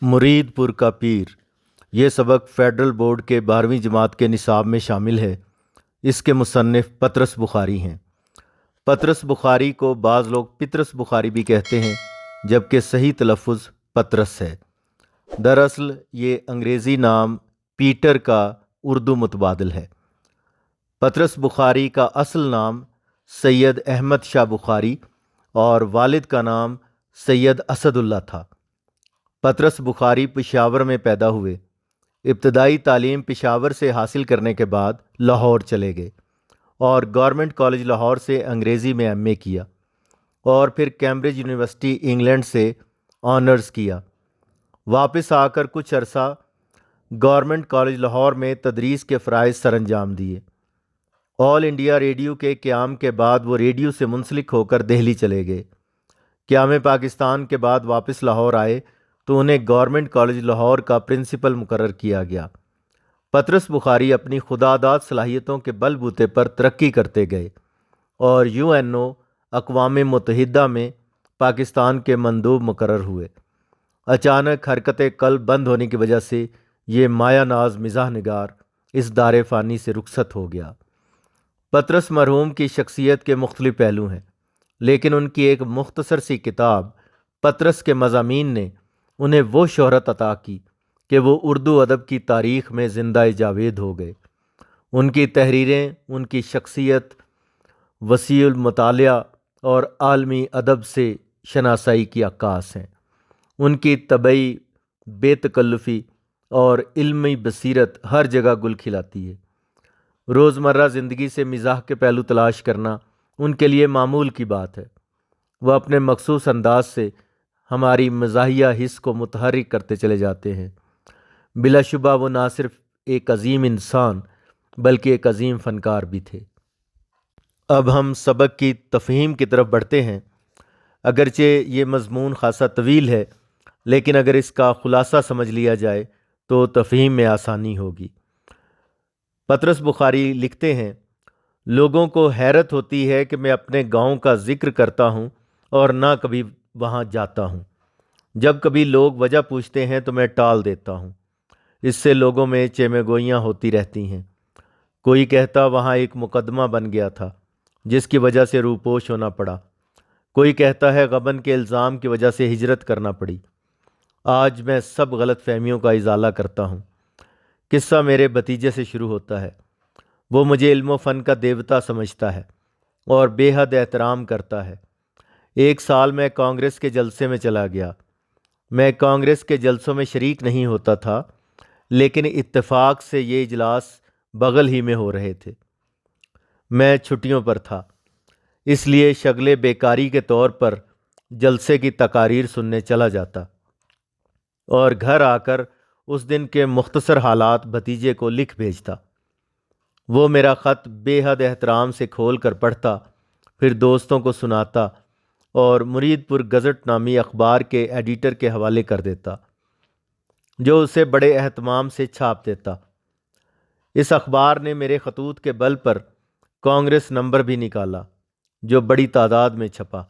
مرید پور کا پیر یہ سبق فیڈرل بورڈ کے 12ویں جماعت کے نصاب میں شامل ہے۔ اس کے مصنف پطرس بخاری ہیں۔ پطرس بخاری کو بعض لوگ پطرس بخاری بھی کہتے ہیں، جبکہ صحیح تلفظ پطرس ہے۔ دراصل یہ انگریزی نام پیٹر کا اردو متبادل ہے۔ پطرس بخاری کا اصل نام سید احمد شاہ بخاری اور والد کا نام سید اسد اللہ تھا۔ پطرس بخاری پشاور میں پیدا ہوئے۔ ابتدائی تعلیم پشاور سے حاصل کرنے کے بعد لاہور چلے گئے اور گورنمنٹ کالج لاہور سے انگریزی میں ایم اے کیا اور پھر کیمبرج یونیورسٹی انگلینڈ سے آنرز کیا۔ واپس آ کر کچھ عرصہ گورنمنٹ کالج لاہور میں تدریس کے فرائض سر انجام دیے۔ آل انڈیا ریڈیو کے قیام کے بعد وہ ریڈیو سے منسلک ہو کر دہلی چلے گئے۔ قیام پاکستان کے بعد واپس لاہور آئے تو انہیں گورنمنٹ کالج لاہور کا پرنسپل مقرر کیا گیا۔ پطرس بخاری اپنی خوداداد صلاحیتوں کے بل بوتے پر ترقی کرتے گئے اور UNO اقوام متحدہ میں پاکستان کے مندوب مقرر ہوئے۔ اچانک حرکت قلب بند ہونے کی وجہ سے یہ مایہ ناز مزاح نگار اس دار فانی سے رخصت ہو گیا۔ پطرس مرحوم کی شخصیت کے مختلف پہلو ہیں، لیکن ان کی ایک مختصر سی کتاب پطرس کے مضامین نے انہیں وہ شہرت عطا کی کہ وہ اردو ادب کی تاریخ میں زندہ جاوید ہو گئے۔ ان کی تحریریں ان کی شخصیت، وسیع المطالعہ اور عالمی ادب سے شناسائی کی عکاس ہیں۔ ان کی طبعی بے تکلفی اور علمی بصیرت ہر جگہ گل کھلاتی ہے۔ روزمرہ زندگی سے مزاح کے پہلو تلاش کرنا ان کے لیے معمول کی بات ہے۔ وہ اپنے مخصوص انداز سے ہماری مزاحیہ حس کو متحرک کرتے چلے جاتے ہیں۔ بلا شبہ وہ نہ صرف ایک عظیم انسان بلکہ ایک عظیم فنکار بھی تھے۔ اب ہم سبق کی تفہیم کی طرف بڑھتے ہیں۔ اگرچہ یہ مضمون خاصا طویل ہے، لیکن اگر اس کا خلاصہ سمجھ لیا جائے تو تفہیم میں آسانی ہوگی۔ پطرس بخاری لکھتے ہیں، لوگوں کو حیرت ہوتی ہے کہ میں اپنے گاؤں کا ذکر کرتا ہوں اور نہ کبھی وہاں جاتا ہوں۔ جب کبھی لوگ وجہ پوچھتے ہیں تو میں ٹال دیتا ہوں۔ اس سے لوگوں میں چیمے گوئیاں ہوتی رہتی ہیں۔ کوئی کہتا وہاں ایک مقدمہ بن گیا تھا جس کی وجہ سے روپوش ہونا پڑا۔ کوئی کہتا ہے غبن کے الزام کی وجہ سے ہجرت کرنا پڑی۔ آج میں سب غلط فہمیوں کا ازالہ کرتا ہوں۔ قصہ میرے بھتیجے سے شروع ہوتا ہے۔ وہ مجھے علم و فن کا دیوتا سمجھتا ہے اور بے حد احترام کرتا ہے۔ ایک سال میں کانگریس کے جلسے میں چلا گیا۔ میں کانگریس کے جلسوں میں شریک نہیں ہوتا تھا، لیکن اتفاق سے یہ اجلاس بغل ہی میں ہو رہے تھے۔ میں چھٹیوں پر تھا، اس لیے شغلِ بیکاری کے طور پر جلسے کی تقاریر سننے چلا جاتا اور گھر آ کر اس دن کے مختصر حالات بھتیجے کو لکھ بھیجتا۔ وہ میرا خط بے حد احترام سے کھول کر پڑھتا، پھر دوستوں کو سناتا اور مرید پور گزٹ نامی اخبار کے ایڈیٹر کے حوالے کر دیتا، جو اسے بڑے اہتمام سے چھاپ دیتا۔ اس اخبار نے میرے خطوط کے بل پر کانگریس نمبر بھی نکالا، جو بڑی تعداد میں چھپا،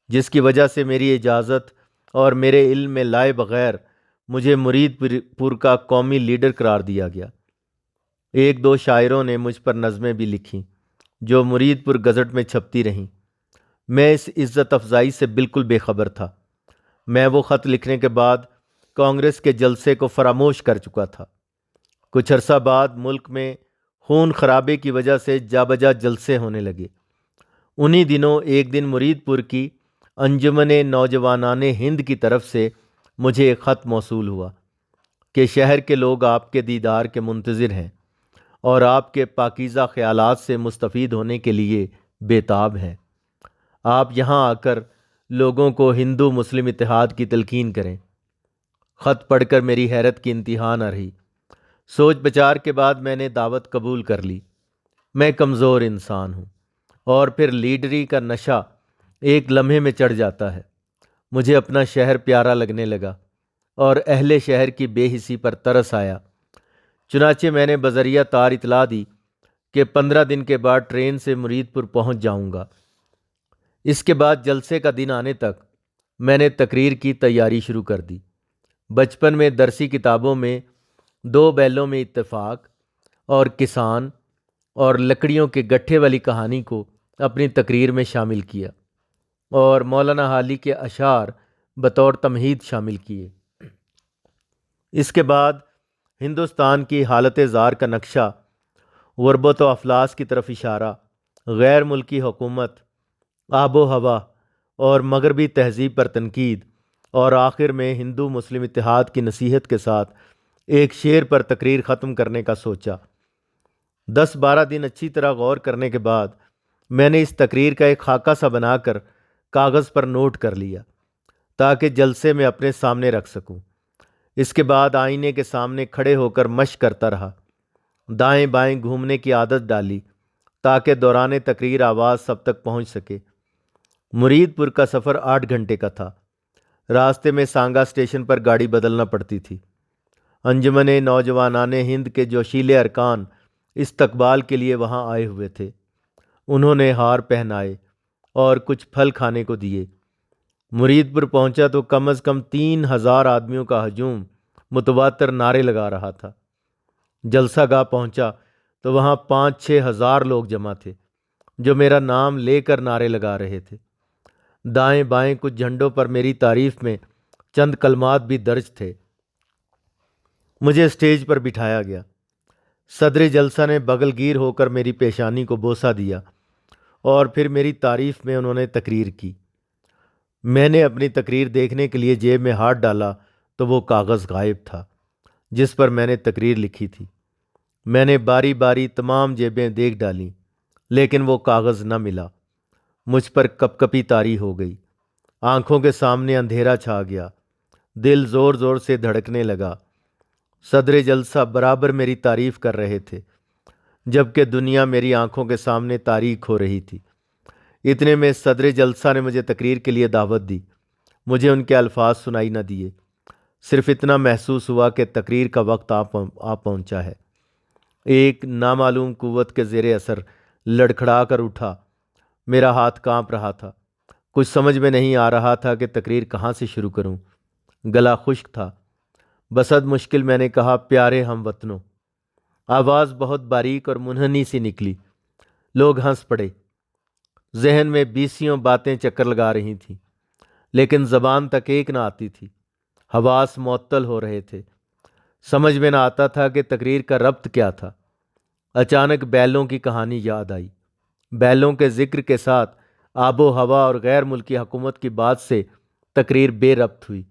جس کی وجہ سے میری اجازت اور میرے علم میں لائے بغیر مجھے مرید پور کا قومی لیڈر قرار دیا گیا۔ ایک دو شاعروں نے مجھ پر نظمیں بھی لکھیں جو مرید پور گزٹ میں چھپتی رہیں۔ میں اس عزت افزائی سے بالکل بے خبر تھا۔ میں وہ خط لکھنے کے بعد کانگریس کے جلسے کو فراموش کر چکا تھا۔ کچھ عرصہ بعد ملک میں خون خرابے کی وجہ سے جا بجا جلسے ہونے لگے۔ انہی دنوں ایک دن مرید پور کی انجمن نوجوانان ہند کی طرف سے مجھے ایک خط موصول ہوا کہ شہر کے لوگ آپ کے دیدار کے منتظر ہیں اور آپ کے پاکیزہ خیالات سے مستفید ہونے کے لیے بے تاب ہیں۔ آپ یہاں آ کر لوگوں کو ہندو مسلم اتحاد کی تلقین کریں۔ خط پڑھ کر میری حیرت کی انتہا نہ رہی۔ سوچ بچار کے بعد میں نے دعوت قبول کر لی۔ میں کمزور انسان ہوں اور پھر لیڈری کا نشہ ایک لمحے میں چڑھ جاتا ہے۔ مجھے اپنا شہر پیارا لگنے لگا اور اہل شہر کی بے حسی پر ترس آیا۔ چنانچہ میں نے بذریعہ تار اطلاع دی کہ 15 دن کے بعد ٹرین سے مرید پور پہنچ جاؤں گا۔ اس کے بعد جلسے کا دن آنے تک میں نے تقریر کی تیاری شروع کر دی۔ بچپن میں درسی کتابوں میں دو بیلوں میں اتفاق اور کسان اور لکڑیوں کے گٹھے والی کہانی کو اپنی تقریر میں شامل کیا اور مولانا حالی کے اشعار بطور تمہید شامل کیے۔ اس کے بعد ہندوستان کی حالت زار کا نقشہ، غربت و افلاس کی طرف اشارہ، غیر ملکی حکومت، آب و ہوا اور مغربی تہذیب پر تنقید، اور آخر میں ہندو مسلم اتحاد کی نصیحت کے ساتھ ایک شعر پر تقریر ختم کرنے کا سوچا۔ 10-12 دن اچھی طرح غور کرنے کے بعد میں نے اس تقریر کا ایک خاکہ سا بنا کر کاغذ پر نوٹ کر لیا تاکہ جلسے میں اپنے سامنے رکھ سکوں۔ اس کے بعد آئینے کے سامنے کھڑے ہو کر مشق کرتا رہا، دائیں بائیں گھومنے کی عادت ڈالی تاکہ دوران تقریر آواز سب تک پہنچ سکے۔ مرید پور کا سفر 8 گھنٹے کا تھا۔ راستے میں سانگا اسٹیشن پر گاڑی بدلنا پڑتی تھی۔ انجمن نوجوانان ہند کے جوشیلے ارکان استقبال کے لیے وہاں آئے ہوئے تھے۔ انہوں نے ہار پہنائے اور کچھ پھل کھانے کو دیے۔ مرید پور پہنچا تو کم از کم 3000 آدمیوں کا ہجوم متواتر نعرے لگا رہا تھا۔ جلسہ گاہ پہنچا تو وہاں 5-6 ہزار لوگ جمع تھے جو میرا نام لے کر نعرے لگا رہے تھے۔ دائیں بائیں کچھ جھنڈوں پر میری تعریف میں چند کلمات بھی درج تھے۔ مجھے اسٹیج پر بٹھایا گیا۔ صدر جلسہ نے بغل گیر ہو کر میری پیشانی کو بوسہ دیا اور پھر میری تعریف میں انہوں نے تقریر کی۔ میں نے اپنی تقریر دیکھنے کے لیے جیب میں ہاتھ ڈالا تو وہ کاغذ غائب تھا جس پر میں نے تقریر لکھی تھی۔ میں نے باری باری تمام جیبیں دیکھ ڈالیں لیکن وہ کاغذ نہ ملا۔ مجھ پر کپ کپی طاری ہو گئی، آنکھوں کے سامنے اندھیرا چھا گیا، دل زور زور سے دھڑکنے لگا۔ صدر جلسہ برابر میری تعریف کر رہے تھے جبکہ دنیا میری آنکھوں کے سامنے تاریک ہو رہی تھی۔ اتنے میں صدر جلسہ نے مجھے تقریر کے لیے دعوت دی۔ مجھے ان کے الفاظ سنائی نہ دیے، صرف اتنا محسوس ہوا کہ تقریر کا وقت آ پہنچا ہے۔ ایک نامعلوم قوت کے زیر اثر لڑکھڑا کر اٹھا۔ میرا ہاتھ کانپ رہا تھا، کچھ سمجھ میں نہیں آ رہا تھا کہ تقریر کہاں سے شروع کروں۔ گلا خشک تھا۔ بسد مشکل میں نے کہا، پیارے ہم وطنوں۔ آواز بہت باریک اور منحنی سی نکلی۔ لوگ ہنس پڑے۔ ذہن میں 20 باتیں چکر لگا رہی تھیں لیکن زبان تک ایک نہ آتی تھی۔ حواس معطل ہو رہے تھے۔ سمجھ میں نہ آتا تھا کہ تقریر کا ربط کیا تھا۔ اچانک بیلوں کی کہانی یاد آئی۔ بیلوں کے ذکر کے ساتھ آب و ہوا اور غیر ملکی حکومت کی بات سے تقریر بے ربط ہوئی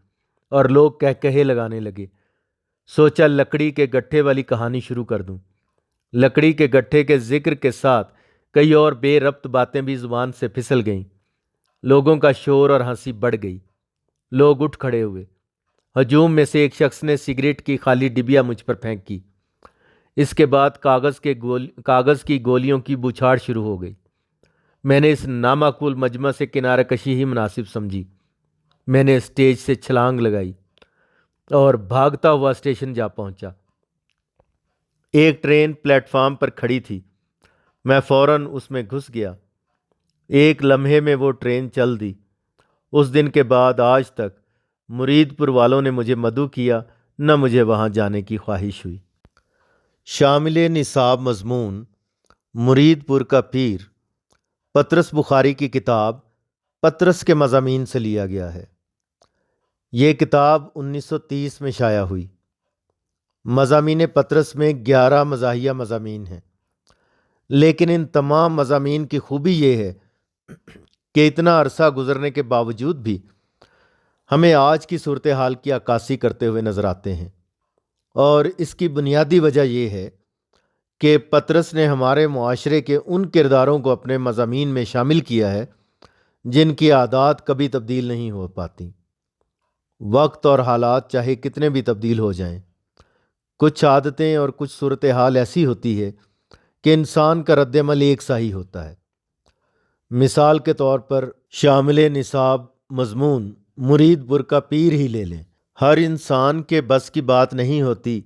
اور لوگ کہے لگانے لگے۔ سوچا لکڑی کے گٹھے والی کہانی شروع کر دوں۔ لکڑی کے گٹھے کے ذکر کے ساتھ کئی اور بے ربط باتیں بھی زبان سے پھسل گئیں۔ لوگوں کا شور اور ہنسی بڑھ گئی۔ لوگ اٹھ کھڑے ہوئے۔ ہجوم میں سے ایک شخص نے سگریٹ کی خالی ڈبیا مجھ پر پھینکی۔ اس کے بعد کاغذ کی گولیوں کی بوچھاڑ شروع ہو گئی۔ میں نے اس نامعقول مجمع سے کنارہ کشی ہی مناسب سمجھی۔ میں نے اسٹیج سے چھلانگ لگائی اور بھاگتا ہوا اسٹیشن جا پہنچا۔ ایک ٹرین پلیٹ فارم پر کھڑی تھی۔ میں فوراً اس میں گھس گیا۔ ایک لمحے میں وہ ٹرین چل دی۔ اس دن کے بعد آج تک مرید پور والوں نے مجھے مدعو کیا، نہ مجھے وہاں جانے کی خواہش ہوئی۔ شامل نصاب مضمون: مرید پور کا پیر، پطرس بخاری کی کتاب پطرس کے مضامین سے لیا گیا ہے۔ یہ کتاب 1930 میں شائع ہوئی۔ مضامین پطرس میں 11 مزاحیہ مضامین ہیں، لیکن ان تمام مضامین کی خوبی یہ ہے کہ اتنا عرصہ گزرنے کے باوجود بھی ہمیں آج کی صورتحال کی عکاسی کرتے ہوئے نظر آتے ہیں، اور اس کی بنیادی وجہ یہ ہے کہ پطرس نے ہمارے معاشرے کے ان کرداروں کو اپنے مضامین میں شامل کیا ہے جن کی عادات کبھی تبدیل نہیں ہو پاتی۔ وقت اور حالات چاہے کتنے بھی تبدیل ہو جائیں، کچھ عادتیں اور کچھ صورتحال ایسی ہوتی ہے کہ انسان کا رد عمل ایک سا ہی ہوتا ہے۔ مثال کے طور پر شامل نصاب مضمون مرید پور کا پیر ہی لے لیں۔ ہر انسان کے بس کی بات نہیں ہوتی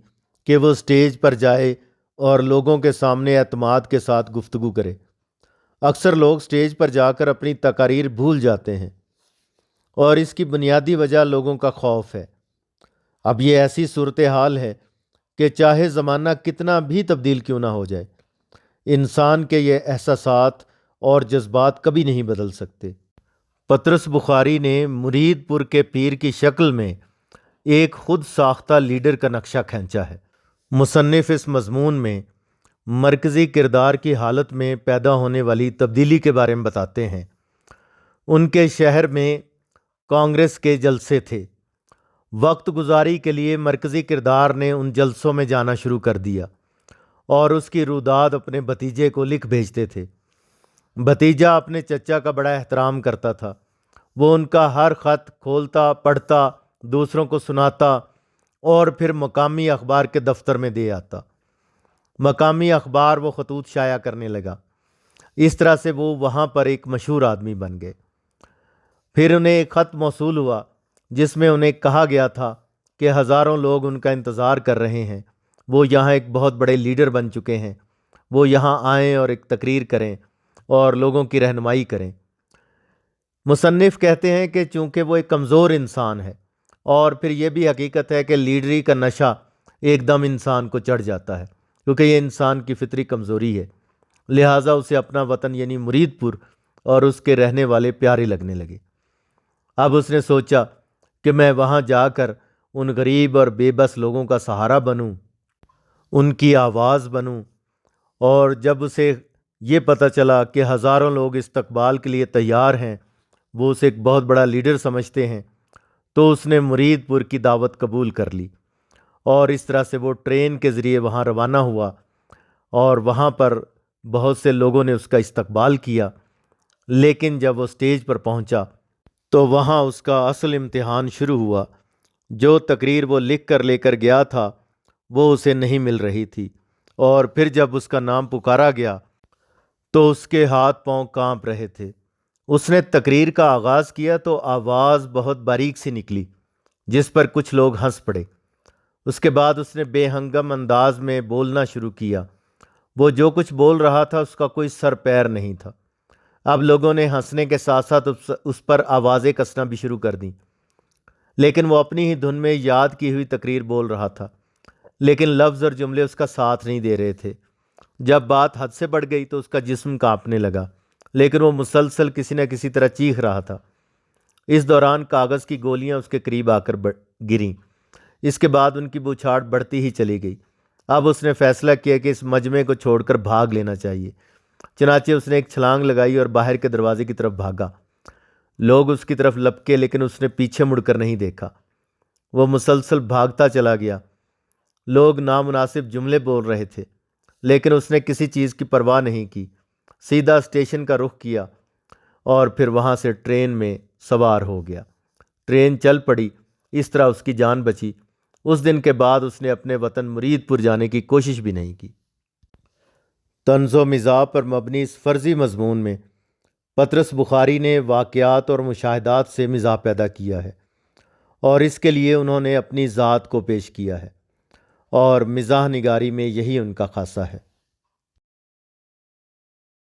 کہ وہ اسٹیج پر جائے اور لوگوں کے سامنے اعتماد کے ساتھ گفتگو کرے۔ اکثر لوگ اسٹیج پر جا کر اپنی تقاریر بھول جاتے ہیں، اور اس کی بنیادی وجہ لوگوں کا خوف ہے۔ اب یہ ایسی صورتحال ہے کہ چاہے زمانہ کتنا بھی تبدیل کیوں نہ ہو جائے، انسان کے یہ احساسات اور جذبات کبھی نہیں بدل سکتے۔ پطرس بخاری نے مرید پور کے پیر کی شکل میں ایک خود ساختہ لیڈر کا نقشہ کھینچا ہے۔ مصنف اس مضمون میں مرکزی کردار کی حالت میں پیدا ہونے والی تبدیلی کے بارے میں بتاتے ہیں۔ ان کے شہر میں کانگریس کے جلسے تھے۔ وقت گزاری کے لیے مرکزی کردار نے ان جلسوں میں جانا شروع کر دیا اور اس کی روداد اپنے بھتیجے کو لکھ بھیجتے تھے۔ بھتیجا اپنے چچا کا بڑا احترام کرتا تھا۔ وہ ان کا ہر خط کھولتا، پڑھتا، دوسروں کو سناتا اور پھر مقامی اخبار کے دفتر میں دے آتا۔ مقامی اخبار وہ خطوط شائع کرنے لگا۔ اس طرح سے وہ وہاں پر ایک مشہور آدمی بن گئے۔ پھر انہیں ایک خط موصول ہوا جس میں انہیں کہا گیا تھا کہ ہزاروں لوگ ان کا انتظار کر رہے ہیں، وہ یہاں ایک بہت بڑے لیڈر بن چکے ہیں، وہ یہاں آئیں اور ایک تقریر کریں اور لوگوں کی رہنمائی کریں۔ مصنف کہتے ہیں کہ چونکہ وہ ایک کمزور انسان ہے اور پھر یہ بھی حقیقت ہے کہ لیڈری کا نشہ ایک دم انسان کو چڑھ جاتا ہے، کیونکہ یہ انسان کی فطری کمزوری ہے، لہٰذا اسے اپنا وطن یعنی مرید پور اور اس کے رہنے والے پیارے لگنے لگے۔ اب اس نے سوچا کہ میں وہاں جا کر ان غریب اور بے بس لوگوں کا سہارا بنوں، ان کی آواز بنوں، اور جب اسے یہ پتہ چلا کہ ہزاروں لوگ استقبال کے لیے تیار ہیں، وہ اسے ایک بہت بڑا لیڈر سمجھتے ہیں، تو اس نے مرید پور کی دعوت قبول کر لی اور اس طرح سے وہ ٹرین کے ذریعے وہاں روانہ ہوا اور وہاں پر بہت سے لوگوں نے اس کا استقبال کیا۔ لیکن جب وہ سٹیج پر پہنچا تو وہاں اس کا اصل امتحان شروع ہوا۔ جو تقریر وہ لکھ کر لے کر گیا تھا وہ اسے نہیں مل رہی تھی، اور پھر جب اس کا نام پکارا گیا تو اس کے ہاتھ پاؤں کانپ رہے تھے۔ اس نے تقریر کا آغاز کیا تو آواز بہت باریک سی نکلی جس پر کچھ لوگ ہنس پڑے۔ اس کے بعد اس نے بے ہنگم انداز میں بولنا شروع کیا۔ وہ جو کچھ بول رہا تھا اس کا کوئی سر پیر نہیں تھا۔ اب لوگوں نے ہنسنے کے ساتھ ساتھ اس پر آوازیں کسنا بھی شروع کر دیں، لیکن وہ اپنی ہی دھن میں یاد کی ہوئی تقریر بول رہا تھا، لیکن لفظ اور جملے اس کا ساتھ نہیں دے رہے تھے۔ جب بات حد سے بڑھ گئی تو اس کا جسم کانپنے لگا، لیکن وہ مسلسل کسی نہ کسی طرح چیخ رہا تھا۔ اس دوران کاغذ کی گولیاں اس کے قریب آ کر گریں۔ اس کے بعد ان کی بوچھاڑ بڑھتی ہی چلی گئی۔ اب اس نے فیصلہ کیا کہ اس مجمع کو چھوڑ کر بھاگ لینا چاہیے۔ چنانچہ اس نے ایک چھلانگ لگائی اور باہر کے دروازے کی طرف بھاگا۔ لوگ اس کی طرف لپکے لیکن اس نے پیچھے مڑ کر نہیں دیکھا۔ وہ مسلسل بھاگتا چلا گیا۔ لوگ نامناسب جملے بول رہے تھے لیکن اس نے کسی چیز کی پرواہ نہیں کی، سیدھا اسٹیشن کا رخ کیا اور پھر وہاں سے ٹرین میں سوار ہو گیا۔ ٹرین چل پڑی، اس طرح اس کی جان بچی۔ اس دن کے بعد اس نے اپنے وطن مرید پور جانے کی کوشش بھی نہیں کی۔ طنز و مزاح پر مبنی اس فرضی مضمون میں پطرس بخاری نے واقعات اور مشاہدات سے مزاح پیدا کیا ہے، اور اس کے لیے انہوں نے اپنی ذات کو پیش کیا ہے، اور مزاح نگاری میں یہی ان کا خاصہ ہے۔